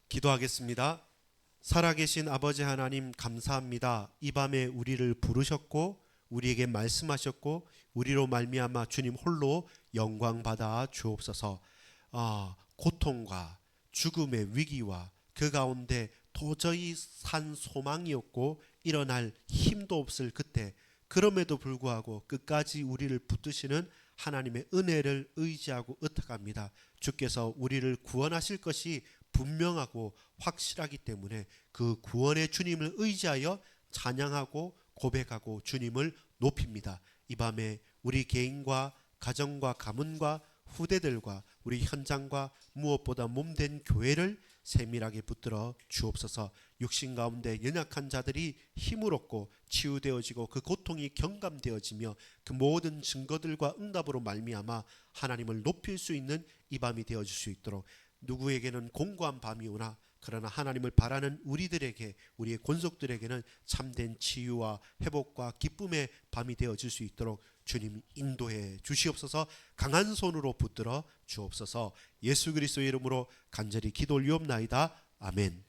기도하겠습니다. 살아계신 아버지 하나님 감사합니다. 이 밤에 우리를 부르셨고 우리에게 말씀하셨고 우리로 말미암아 주님 홀로 영광 받아 주옵소서. 고통과 죽음의 위기와 그 가운데 도저히 산 소망이 없고 일어날 힘도 없을 그때, 그럼에도 불구하고 끝까지 우리를 붙드시는 하나님의 은혜를 의지하고 의탁합니다. 주께서 우리를 구원하실 것이 분명하고 확실하기 때문에 그 구원의 주님을 의지하여 찬양하고 고백하고 주님을 높입니다. 이 밤에 우리 개인과 가정과 가문과 후대들과 우리 현장과 무엇보다 몸된 교회를 세밀하게 붙들어 주옵소서. 육신 가운데 연약한 자들이 힘을 얻고 치유되어지고 그 고통이 경감되어지며 그 모든 증거들과 응답으로 말미암아 하나님을 높일 수 있는 이 밤이 되어질 수 있도록, 누구에게는 공고한 밤이 오나 그러나 하나님을 바라는 우리들에게, 우리의 권속들에게는 참된 치유와 회복과 기쁨의 밤이 되어질 수 있도록 주님 인도해 주시옵소서. 강한 손으로 붙들어 주옵소서. 예수 그리스도의 이름으로 간절히 기도 올리옵나이다. 아멘.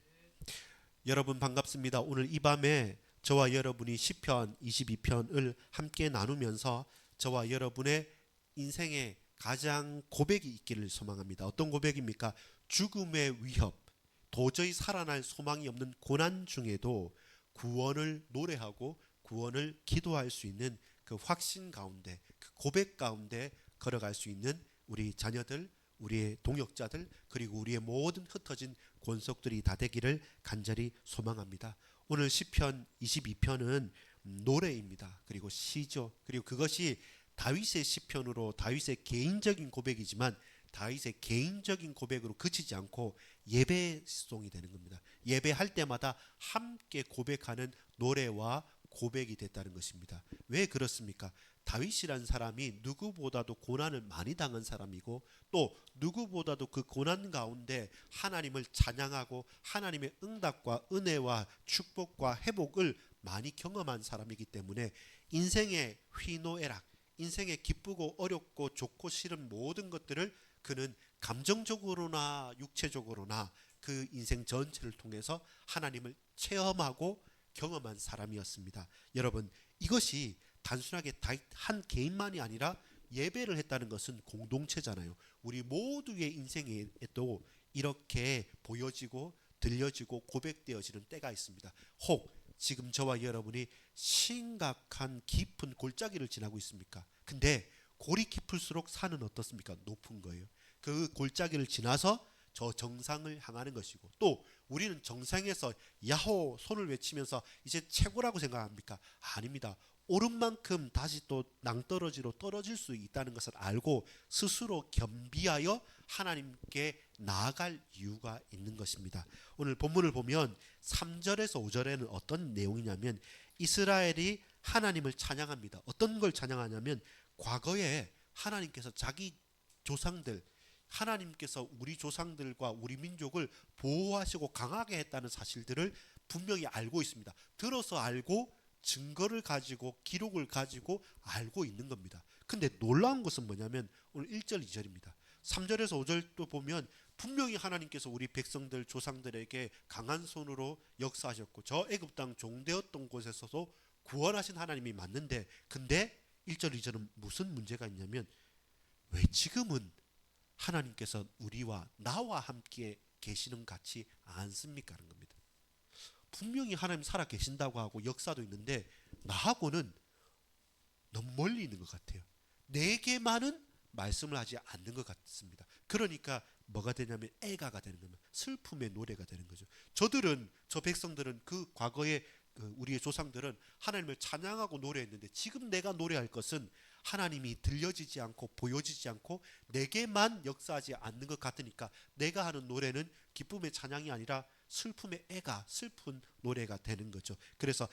여러분 반갑습니다. 오늘 이 밤에 저와 여러분이 시편 22편을 함께 나누면서 저와 여러분의 인생의 가장 고백이 있기를 소망합니다. 어떤 고백입니까? 죽음의 위협, 도저히 살아날 소망이 없는 고난 중에도 구원을 노래하고 구원을 기도할 수 있는 그 확신 가운데, 그 고백 가운데 걸어갈 수 있는 우리 자녀들, 우리의 동역자들, 그리고 우리의 모든 흩어진 권속들이 다 되기를 간절히 소망합니다. 오늘 시편 22편은 노래입니다. 그리고 시죠. 그리고 그것이 다윗의 시편으로 다윗의 개인적인 고백이지만 다윗의 개인적인 고백으로 그치지 않고 예배송이 되는 겁니다. 예배할 때마다 함께 고백하는 노래와 고백이 됐다는 것입니다. 왜 그렇습니까? 다윗이란 사람이 누구보다도 고난을 많이 당한 사람이고 또 누구보다도 그 고난 가운데 하나님을 찬양하고 하나님의 응답과 은혜와 축복과 회복을 많이 경험한 사람이기 때문에 인생의 희노애락, 인생의 기쁘고 어렵고 좋고 싫은 모든 것들을 그는 감정적으로나 육체적으로나 그 인생 전체를 통해서 하나님을 체험하고 경험한 사람이었습니다. 여러분, 이것이 단순하게 한 개인만이 아니라 예배를 했다는 것은 공동체잖아요. 우리 모두의 인생에도 이렇게 보여지고 들려지고 고백되어지는 때가 있습니다. 혹 지금 저와 여러분이 심각한 깊은 골짜기를 지나고 있습니까? 근데 골이 깊을수록 산은 어떻습니까? 높은 거예요. 그 골짜기를 지나서 저 정상을 향하는 것이고, 또 우리는 정상에서 야호 손을 외치면서 이제 최고라고 생각합니까? 아닙니다. 오른 만큼 다시 또 낭떠러지로 떨어질 수 있다는 것을 알고 스스로 겸비하여 하나님께 나아갈 이유가 있는 것입니다. 오늘 본문을 보면 3절에서 5절에는 어떤 내용이냐면 이스라엘이 하나님을 찬양합니다. 어떤 걸 찬양하냐면 과거에 하나님께서 자기 조상들, 하나님께서 우리 조상들과 우리 민족을 보호하시고 강하게 했다는 사실들을 분명히 알고 있습니다. 들어서 알고 증거를 가지고 기록을 가지고 알고 있는 겁니다. 근데 놀라운 것은 뭐냐면 오늘 1절 2절입니다. 3절에서 5절도 보면 분명히 하나님께서 우리 백성들 조상들에게 강한 손으로 역사하셨고 저 애굽 땅 종되었던 곳에서도 구원하신 하나님이 맞는데, 근데 1절 2절은 무슨 문제가 있냐면 왜 지금은 하나님께서 우리와 나와 함께 계시는 같지 않습니까? 하는 겁니다. 분명히 하나님 살아 계신다고 하고 역사도 있는데 나하고는 너무 멀리 있는 것 같아요. 내게만은 말씀을 하지 않는 것 같습니다. 그러니까 뭐가 되냐면 애가가 되는 겁니다. 슬픔의 노래가 되는 거죠. 저 백성들은 그 과거에 우리의 조상들은 하나님을 찬양하고 노래했는데 지금 내가 노래할 것은 하나님이 들려지지 않고 보여지지 않고 내게만 역사하지 않는 것 같으니까 내가 하는 노래는 기쁨의 찬양이 아니라 슬픔의 애가, 슬픈 노래가 되는 거죠. 그래서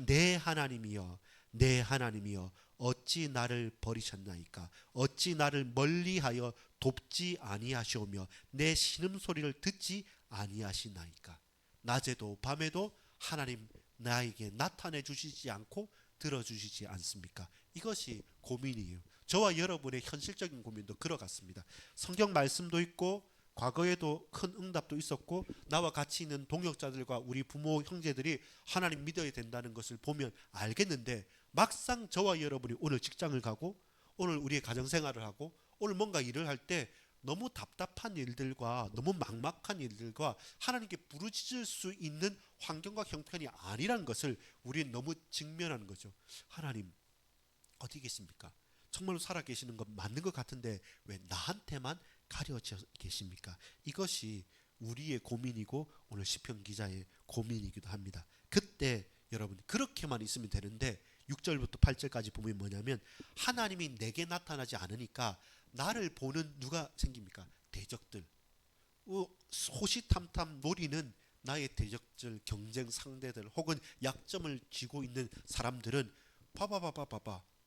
내 하나님이여, 내 하나님이여, 어찌 나를 버리셨나이까? 어찌 나를 멀리하여 돕지 아니하시오며 내 신음소리를 듣지 아니하시나이까? 낮에도 밤에도 하나님 나에게 나타내 주시지 않고 들어주시지 않습니까? 이것이 고민이에요. 저와 여러분의 현실적인 고민도 그러 같습니다. 성경 말씀도 있고 과거에도 큰 응답도 있었고 나와 같이 있는 동역자들과 우리 부모 형제들이 하나님 믿어야 된다는 것을 보면 알겠는데, 막상 저와 여러분이 오늘 직장을 가고 오늘 우리의 가정생활을 하고 오늘 뭔가 일을 할 때 너무 답답한 일들과 너무 막막한 일들과 하나님께 부르짖을 수 있는 환경과 형편이 아니라는 것을 우리는 너무 직면하는 거죠. 하나님 어디 계십니까? 정말로 살아계시는 건 맞는 것 같은데 왜 나한테만 가려져 계십니까? 이것이 우리의 고민이고 오늘 시편 기자의 고민이기도 합니다. 그때 여러분 그렇게만 있으면 되는데 6절부터 8절까지 보면 뭐냐면, 하나님이 내게 나타나지 않으니까 나를 보는 누가 생깁니까? 대적들, 호시탐탐 노리는 나의 대적들, 경쟁 상대들 혹은 약점을 쥐고 있는 사람들은 봐봐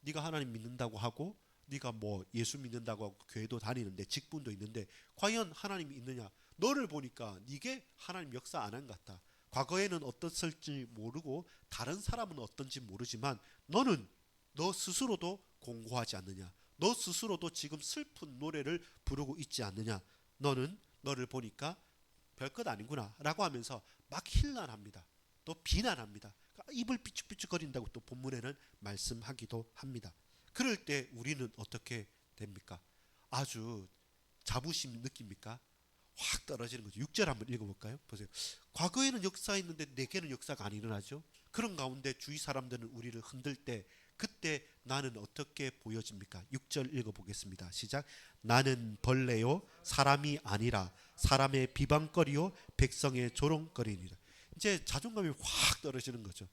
네가 하나님 믿는다고 하고 네가 뭐 예수 믿는다고 하고 교회도 다니는데 직분도 있는데 과연 하나님이 있느냐? 너를 보니까 네게 하나님 역사 안 한 것 같다. 과거에는 어떻을지 모르고 다른 사람은 어떤지 모르지만 너는 너 스스로도 공고하지 않느냐? 너 스스로도 지금 슬픈 노래를 부르고 있지 않느냐? 너는 너를 보니까 별것 아니구나 라고 하면서 막 힐난합니다. 또 비난합니다. 입을 삐죽삐죽거린다고 또 본문에는 말씀하기도 합니다. 그럴 때 우리는 어떻게 됩니까? 아주 자부심 느낍니까? 확 떨어지는 거죠. 6절 한번 읽어볼까요? 보세요. 과거에는 역사했는데 내게는 역사가 안 일어나죠. 그런 가운데 주위 사람들은 우리를 흔들 때 그때 나는 어떻게 보여집니까? 6절 읽어보겠습니다. 시작. 나는 벌레요 사람이 아니라 사람의 비방거리요 백성의 조롱거리니라. 이제 자존감이 확 떨어지는 거죠.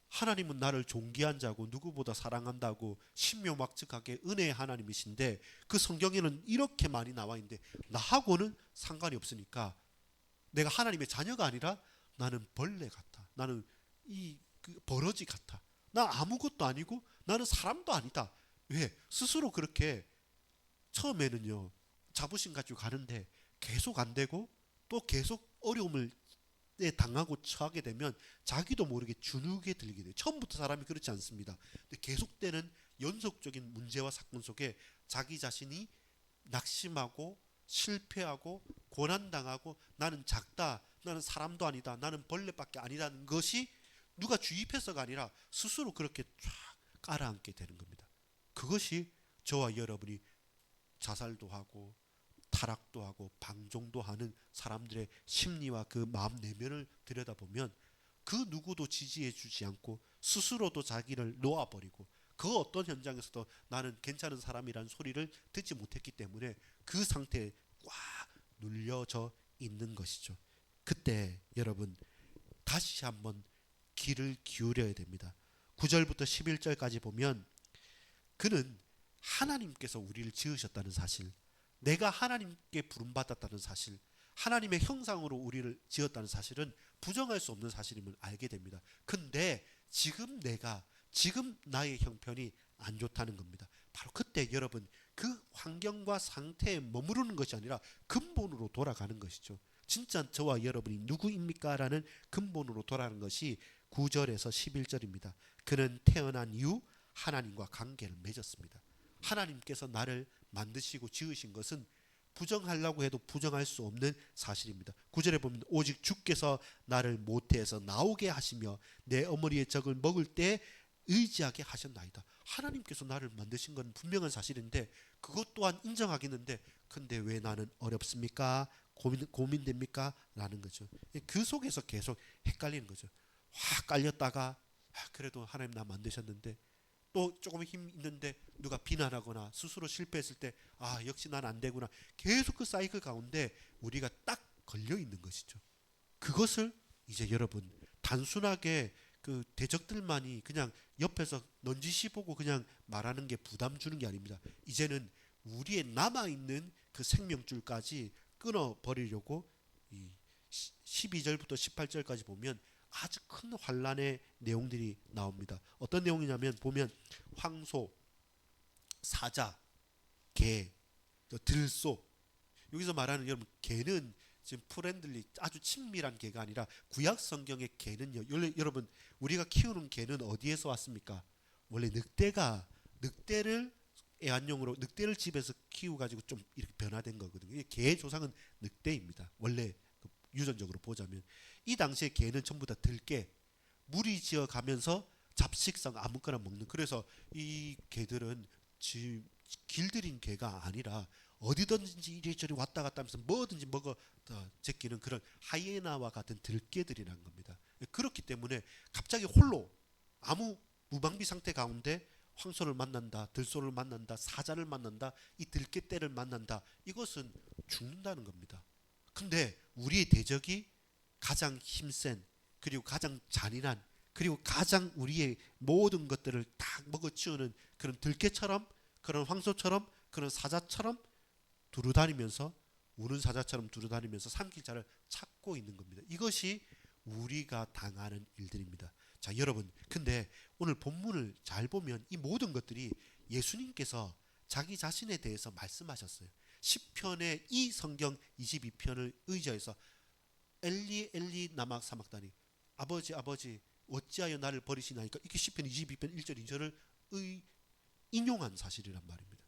하나님은 나를 존귀한 자고 누구보다 사랑한다고 신묘막측하게 은혜의 하나님이신데 그 성경에는 이렇게 많이 나와 있는데 나하고는 상관이 없으니까 내가 하나님의 자녀가 아니라 나는 벌레 같아. 나는 그 버러지 같아. 나 아무것도 아니고 나는 사람도 아니다. 왜? 스스로 그렇게 처음에는요 자부심 가지고 가는데 계속 안 되고 또 계속 어려움을 당하고 처하게 되면 자기도 모르게 주눅에 들게 돼요. 처음부터 사람이 그렇지 않습니다. 근데 계속되는 연속적인 문제와 사건 속에 자기 자신이 낙심하고 실패하고 고난당하고 나는 작다, 나는 사람도 아니다, 나는 벌레밖에 아니라는 것이 누가 주입해서가 아니라 스스로 그렇게 쫙 깔아앉게 되는 겁니다. 그것이 저와 여러분이 자살도 하고 타락도 하고 방종도 하는 사람들의 심리와 그 마음 내면을 들여다보면 그 누구도 지지해 주지 않고 스스로도 자기를 놓아버리고 그 어떤 현장에서도 나는 괜찮은 사람이라는 소리를 듣지 못했기 때문에 그 상태에 꽉 눌려져 있는 것이죠. 그때 여러분 다시 한번 귀를 기울여야 됩니다. 9절부터 11절까지 보면 그는 하나님께서 우리를 지으셨다는 사실, 내가 하나님께 부름받았다는 사실, 하나님의 형상으로 우리를 지었다는 사실은 부정할 수 없는 사실임을 알게 됩니다. 근데 지금 나의 형편이 안 좋다는 겁니다. 바로 그때 여러분 그 환경과 상태에 머무르는 것이 아니라 근본으로 돌아가는 것이죠. 진짜 저와 여러분이 누구입니까? 라는 근본으로 돌아가는 것이 9절에서 11절입니다. 그는 태어난 이후 하나님과 관계를 맺었습니다. 하나님께서 나를 만드시고 지으신 것은 부정하려고 해도 부정할 수 없는 사실입니다. 9절에 보면 오직 주께서 나를 모태에서 나오게 하시며 내 어머니의 젖을 먹을 때 의지하게 하셨나이다. 하나님께서 나를 만드신 건 분명한 사실인데 그것 또한 인정하겠는데 근데 왜 나는 어렵습니까? 고민됩니까? 라는 거죠. 그 속에서 계속 헷갈리는 거죠. 확 깔렸다가 그래도 하나님 나 만드셨는데 또 조금 힘 있는데 누가 비난하거나 스스로 실패했을 때 역시 난 안 되구나. 계속 그 사이클 가운데 우리가 딱 걸려 있는 것이죠. 그것을 이제 여러분 단순하게 그 대적들만이 그냥 옆에서 넌지시 보고 그냥 말하는 게 부담 주는 게 아닙니다. 이제는 우리의 남아있는 그 생명줄까지 끊어버리려고 이 12절부터 18절까지 보면 아주 큰 환란의 내용들이 나옵니다. 어떤 내용이냐면 보면 황소, 사자, 개, 들소. 여기서 말하는 여러분 개는 지금 프렌들리 아주 친밀한 개가 아니라 구약 성경의 개는요. 여러분 우리가 키우는 개는 어디에서 왔습니까? 원래 늑대를 애완용으로 늑대를 집에서 키워가지고 좀 이렇게 변화된 거거든요. 개의 조상은 늑대입니다. 원래 유전적으로 보자면 이 당시에 개는 전부 다 들개, 무리지어 가면서 잡식성 아무거나 먹는. 그래서 이 개들은 길들인 개가 아니라 어디든지 이리저리 왔다 갔다 하면서 뭐든지 먹어 제끼는 그런 하이에나와 같은 들개들이란 겁니다. 그렇기 때문에 갑자기 홀로 아무 무방비 상태 가운데 황소를 만난다, 들소를 만난다, 사자를 만난다, 이 들개떼를 만난다. 이것은 죽는다는 겁니다. 근데 우리의 대적이 가장 힘센, 그리고 가장 잔인한, 그리고 가장 우리의 모든 것들을 다 먹어치우는 그런 들개처럼, 그런 황소처럼, 그런 사자처럼 두루다니면서, 우는 사자처럼 두루다니면서 삼킬자를 찾고 있는 겁니다. 이것이 우리가 당하는 일들입니다. 자, 여러분, 근데 오늘 본문을 잘 보면 이 모든 것들이 예수님께서 자기 자신에 대해서 말씀하셨어요. 10편의 이 성경 22편을 의지해서 엘리 엘리 나막 사막다니, 아버지 아버지 어찌하여 나를 버리시나이까, 이게 10편 22편 1절 2절을 인용한 사실이란 말입니다.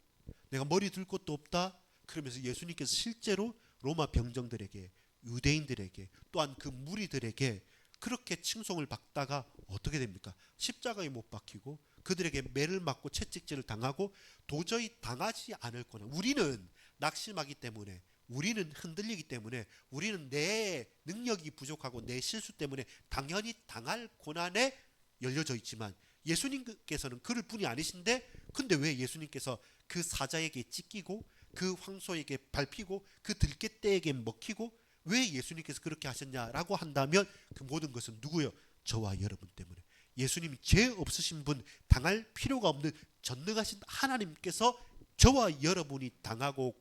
내가 머리 들 곳도 없다. 그러면서 예수님께서 실제로 로마 병정들에게, 유대인들에게, 또한 그 무리들에게 그렇게 칭송을 받다가 어떻게 됩니까? 십자가에 못 박히고 그들에게 매를 맞고 채찍질을 당하고 도저히 당하지 않을 거나, 우리는 낙심하기 때문에, 우리는 흔들리기 때문에, 우리는 내 능력이 부족하고 내 실수 때문에 당연히 당할 고난에 열려져 있지만, 예수님께서는 그럴 뿐이 아니신데, 근데 왜 예수님께서 그 사자에게 찢기고 그 황소에게 밟히고 그 들깨떼에게 먹히고 왜 예수님께서 그렇게 하셨냐라고 한다면, 그 모든 것은 누구요? 저와 여러분 때문에. 예수님이 죄 없으신 분, 당할 필요가 없는 전능하신 하나님께서 저와 여러분이 당하고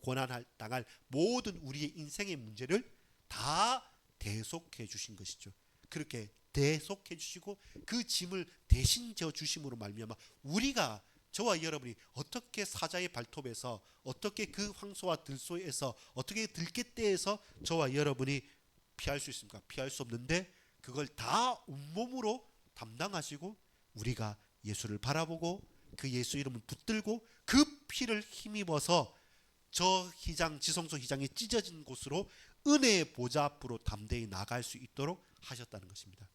당할 모든 우리의 인생의 문제를 다 대속해 주신 것이죠. 그렇게 대속해 주시고 그 짐을 대신 져 주심으로 말미암아 우리가, 저와 여러분이 어떻게 사자의 발톱에서, 어떻게 그 황소와 들소에서, 어떻게 들깨떼에서 저와 여러분이 피할 수 있습니까? 피할 수 없는데 그걸 다 온몸으로 담당하시고, 우리가 예수를 바라보고 그 예수 이름을 붙들고 그 피를 힘입어서 저 희장, 지성소 희장이 찢어진 곳으로 은혜의 보좌 앞으로 담대히 나갈 수 있도록 하셨다는 것입니다.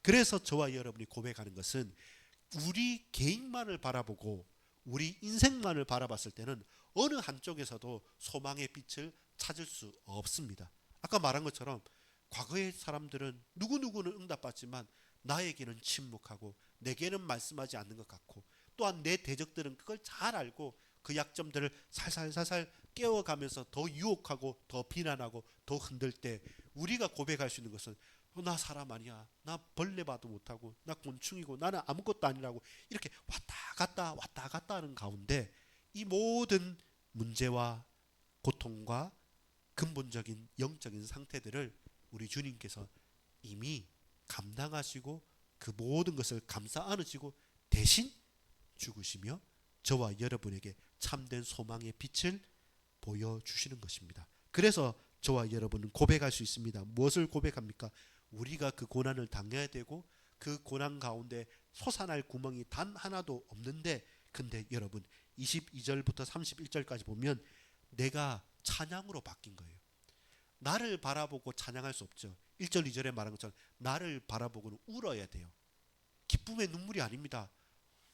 그래서 저와 여러분이 고백하는 것은, 우리 개인만을 바라보고 우리 인생만을 바라봤을 때는 어느 한쪽에서도 소망의 빛을 찾을 수 없습니다. 아까 말한 것처럼 과거의 사람들은 누구누구는 응답받지만 나에게는 침묵하고 내게는 말씀하지 않는 것 같고, 또한 내 대적들은 그걸 잘 알고 그 약점들을 살살살살 깨워가면서 더 유혹하고 더 비난하고 더 흔들 때, 우리가 고백할 수 있는 것은 나 사람 아니야, 나 벌레 봐도 못하고 나 곤충이고 나는 아무것도 아니라고, 이렇게 왔다 갔다 하는 가운데 이 모든 문제와 고통과 근본적인 영적인 상태들을 우리 주님께서 이미 감당하시고 그 모든 것을 감싸 안으시고 대신 죽으시며 저와 여러분에게 참된 소망의 빛을 보여주시는 것입니다. 그래서 저와 여러분은 고백할 수 있습니다. 무엇을 고백합니까? 우리가 그 고난을 당해야 되고 그 고난 가운데 솟아날 구멍이 단 하나도 없는데, 근데 여러분 22절부터 31절까지 보면 내가 찬양으로 바뀐 거예요. 나를 바라보고 찬양할 수 없죠. 1절 2절에 말한 것처럼 나를 바라보고는 울어야 돼요. 기쁨의 눈물이 아닙니다.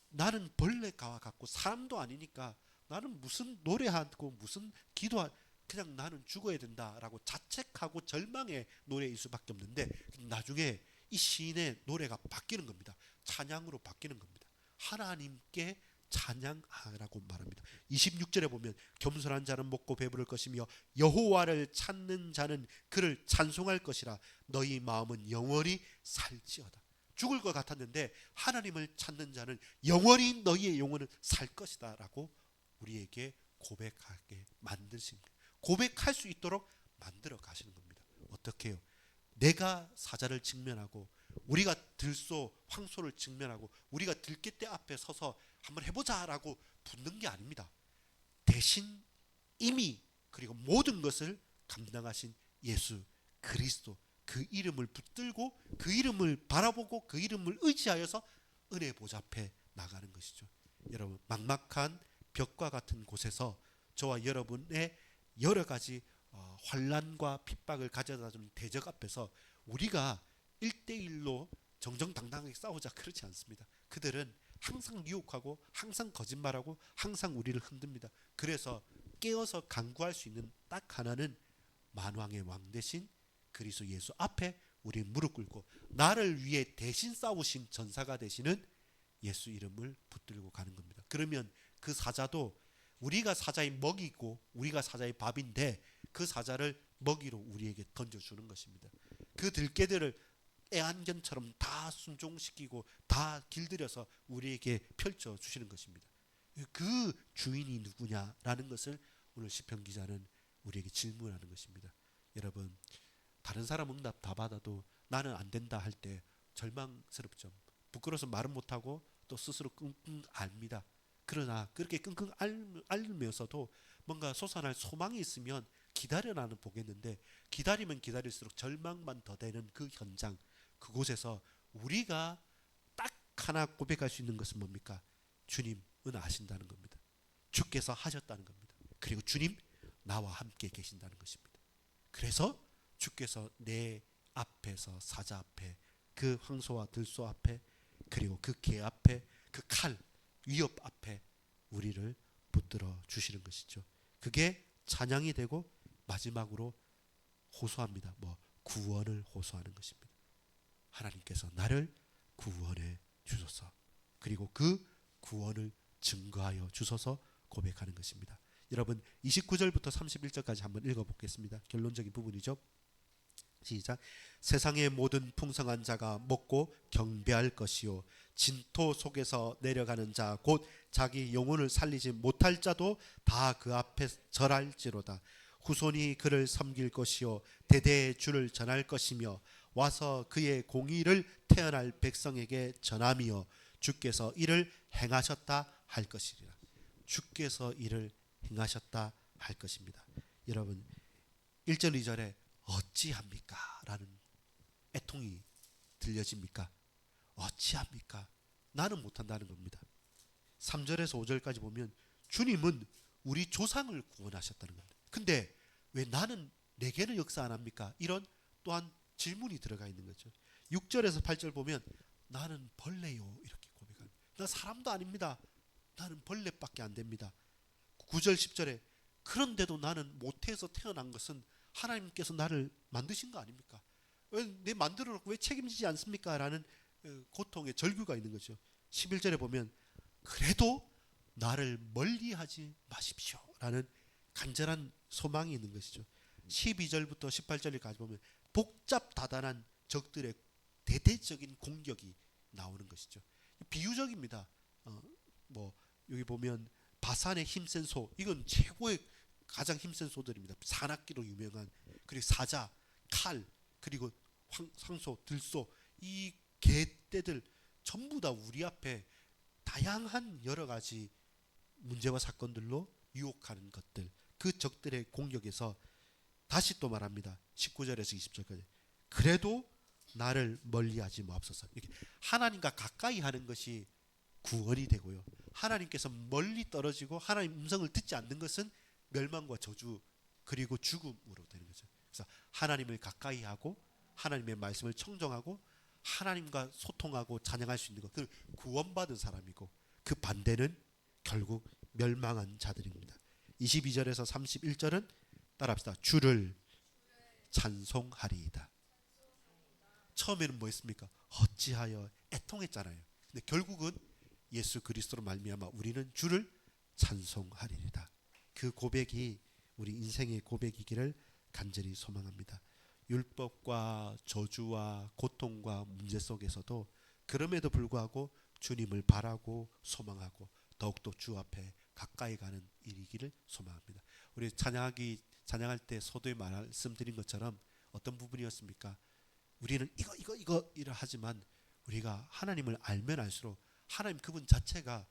나는 벌레와 같고 사람도 아니니까 나는 무슨 노래하고 무슨 기도하고 그냥 나는 죽어야 된다라고 자책하고 절망의 노래일 수밖에 없는데, 나중에 이 시인의 노래가 바뀌는 겁니다. 찬양으로 바뀌는 겁니다. 하나님께 찬양하라고 말합니다. 26절에 보면 겸손한 자는 먹고 배부를 것이며 여호와를 찾는 자는 그를 찬송할 것이라. 너희 마음은 영원히 살지어다. 죽을 것 같았는데 하나님을 찾는 자는 영원히 너희의 영혼은 살 것이다 라고 우리에게 고백하게 만드신 거예요. 고백할 수 있도록 만들어 가시는 겁니다. 어떻게 해요? 내가 사자를 직면하고 우리가 들소 황소를 직면하고 우리가 들깨떼 앞에 서서 한번 해보자라고 붙는 게 아닙니다. 대신 이미 그리고 모든 것을 감당하신 예수 그리스도, 그 이름을 붙들고 그 이름을 바라보고 그 이름을 의지하여서 은혜 보좌 앞에 나가는 것이죠. 여러분, 막막한 벽과 같은 곳에서 저와 여러분의 여러 가지 환난과 핍박을 가져다주는 대적 앞에서 우리가 1대1로 정정당당하게 싸우자, 그렇지 않습니다. 그들은 항상 유혹하고 항상 거짓말하고 항상 우리를 흔듭니다. 그래서 깨어서 간구할 수 있는 딱 하나는 만왕의 왕 대신 그리스도 예수 앞에 우리 무릎 꿇고 나를 위해 대신 싸우신 전사가 되시는 예수 이름을 붙들고 가는 겁니다. 그러면 그 사자도 우리가 사자의 먹이고 우리가 사자의 밥인데 그 사자를 먹이로 우리에게 던져주는 것입니다. 그 들깨들을 애완견처럼 다 순종시키고 다 길들여서 우리에게 펼쳐주시는 것입니다. 그 주인이 누구냐라는 것을 오늘 시편 기자는 우리에게 질문하는 것입니다. 여러분, 다른 사람 응답 다 받아도 나는 안 된다 할 때 절망스럽죠. 부끄러워서 말은 못하고 또 스스로 끙끙 앓습니다. 그러나 그렇게 끙끙 앓으면서도 뭔가 솟아날 소망이 있으면 기다려나는 보겠는데, 기다리면 기다릴수록 절망만 더 되는 그 현장, 그곳에서 우리가 딱 하나 고백할 수 있는 것은 뭡니까? 주님은 아신다는 겁니다. 주께서 하셨다는 겁니다. 그리고 주님 나와 함께 계신다는 것입니다. 그래서 주께서 내 앞에서 사자 앞에, 그 황소와 들소 앞에, 그리고 그 개 앞에, 그 칼 위협 앞에 우리를 붙들어 주시는 것이죠. 그게 찬양이 되고 마지막으로 호소합니다. 구원을 호소하는 것입니다. 하나님께서 나를 구원해 주소서. 그리고 그 구원을 증거하여 주소서 고백하는 것입니다. 여러분, 29절부터 31절까지 한번 읽어보겠습니다. 결론적인 부분이죠. 시작. 세상의 모든 풍성한 자가 먹고 경배할 것이요 진토 속에서 내려가는 자 곧 자기 영혼을 살리지 못할 자도 다 그 앞에 절할지로다. 후손이 그를 섬길 것이요 대대의 주를 전할 것이며 와서 그의 공의를 태어날 백성에게 전함이요 주께서 이를 행하셨다 할 것이리라. 주께서 이를 행하셨다 할 것입니다. 여러분, 1절 2절에 어찌합니까? 라는 애통이 들려집니까? 어찌합니까? 나는 못한다는 겁니다. 3절에서 5절까지 보면 주님은 우리 조상을 구원하셨다는 겁니다. 근데 왜 나는, 내게는 역사 안 합니까? 이런 또한 질문이 들어가 있는 거죠. 6절에서 8절 보면 나는 벌레요 이렇게 고백합니다. 나 사람도 아닙니다. 나는 벌레밖에 안 됩니다. 9절 10절에 그런데도 나는 모태에서 태어난 것은 하나님께서 나를 만드신 거 아닙니까? 왜 내 만들어 놓고 왜 책임지지 않습니까? 라는 고통의 절규가 있는 거죠. 11절에 보면 그래도 나를 멀리하지 마십시오 라는 간절한 소망이 있는 것이죠. 12절부터 18절까지 보면 복잡다단한 적들의 대대적인 공격이 나오는 것이죠. 비유적입니다. 여기 보면 바산의 힘센 소, 이건 최고의 가장 힘센 소들입니다. 산악기로 유명한, 그리고 사자, 칼, 그리고 황소, 들소, 이 개떼들 전부 다 우리 앞에 다양한 여러 가지 문제와 사건들로 유혹하는 것들, 그 적들의 공격에서 다시 또 말합니다. 19절에서 20절까지 그래도 나를 멀리하지 마옵소서. 이렇게 하나님과 가까이 하는 것이 구원이 되고요, 하나님께서 멀리 떨어지고 하나님 음성을 듣지 않는 것은 멸망과 저주 그리고 죽음으로 되는 거죠. 그래서 하나님을 가까이 하고 하나님의 말씀을 청정하고 하나님과 소통하고 찬양할 수 있는 것, 그 구원받은 사람이고, 그 반대는 결국 멸망한 자들입니다. 22절에서 31절은 따라합시다. 주를 찬송하리이다. 처음에는 뭐였습니까? 어찌하여 애통했잖아요. 근데 결국은 예수 그리스도로 말미암아 우리는 주를 찬송하리이다. 그 고백이 우리 인생의 고백이기를 간절히 소망합니다. 율법과 저주와 고통과 문제 속에서도 그럼에도 불구하고 주님을 바라고 소망하고 더욱더 주 앞에 가까이 가는 일이기를 소망합니다. 우리 찬양할 때 서두에 말씀드린 것처럼 어떤 부분이었습니까? 우리는 이거 하지만 우리가 하나님을 알면 알수록 하나님 그분 자체가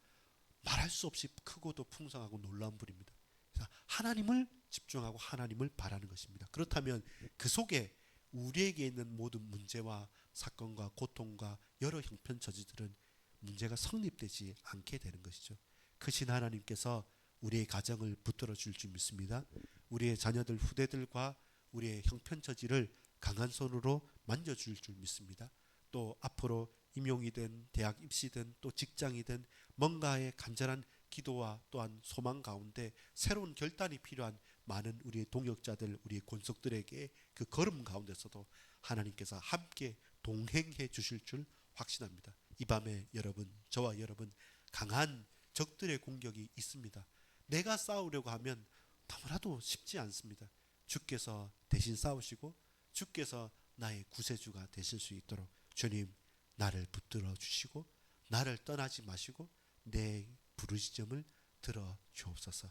말할 수 없이 크고도 풍성하고 놀라운 분입니다. 그래서 하나님을 집중하고 하나님을 바라는 것입니다. 그렇다면 그 속에 우리에게 있는 모든 문제와 사건과 고통과 여러 형편 저지들은 문제가 성립되지 않게 되는 것이죠. 크신 하나님께서 우리의 가정을 붙들어 줄 줄 믿습니다. 우리의 자녀들 후대들과 우리의 형편 처지를 강한 손으로 만져줄 줄 믿습니다. 또 앞으로 임용이든 대학 입시든 또 직장이든 뭔가의 간절한 기도와 또한 소망 가운데 새로운 결단이 필요한 많은 우리의 동역자들, 우리의 권속들에게 그 걸음 가운데서도 하나님께서 함께 동행해 주실 줄 확신합니다. 이 밤에 여러분, 저와 여러분, 강한 적들의 공격이 있습니다. 내가 싸우려고 하면 너무나도 쉽지 않습니다. 주께서 대신 싸우시고 주께서 나의 구세주가 되실 수 있도록 주님, 나를 붙들어 주시고 나를 떠나지 마시고 내 부르짖음을 들어 주옵소서.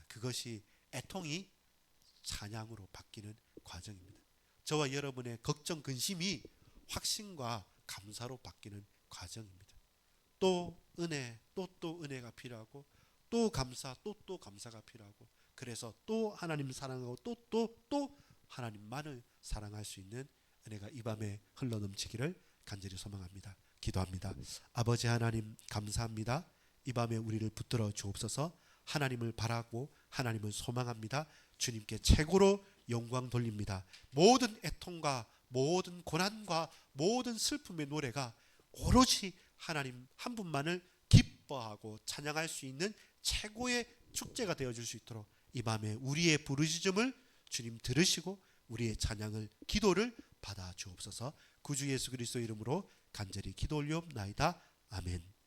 그것이 애통이 찬양으로 바뀌는 과정입니다. 저와 여러분의 걱정, 근심이 확신과 감사로 바뀌는 과정입니다. 또 은혜, 또 은혜가 필요하고 또 감사, 또 감사가 필요하고 그래서 또 하나님 사랑하고 또 하나님만을 사랑할 수 있는 은혜가 이 밤에 흘러넘치기를 간절히 소망합니다. 기도합니다. 아버지 하나님 감사합니다. 이 밤에 우리를 붙들어 주옵소서. 하나님을 바라고 하나님을 소망합니다. 주님께 최고로 영광 돌립니다. 모든 애통과 모든 고난과 모든 슬픔의 노래가 오로지 하나님 한 분만을 기뻐하고 찬양할 수 있는 최고의 축제가 되어줄 수 있도록 이 밤에 우리의 부르짖음을 주님 들으시고 우리의 찬양을 기도를 받아 주옵소서. 구주 예수 그리스도 이름으로 간절히 기도 올리옵나이다. 아멘.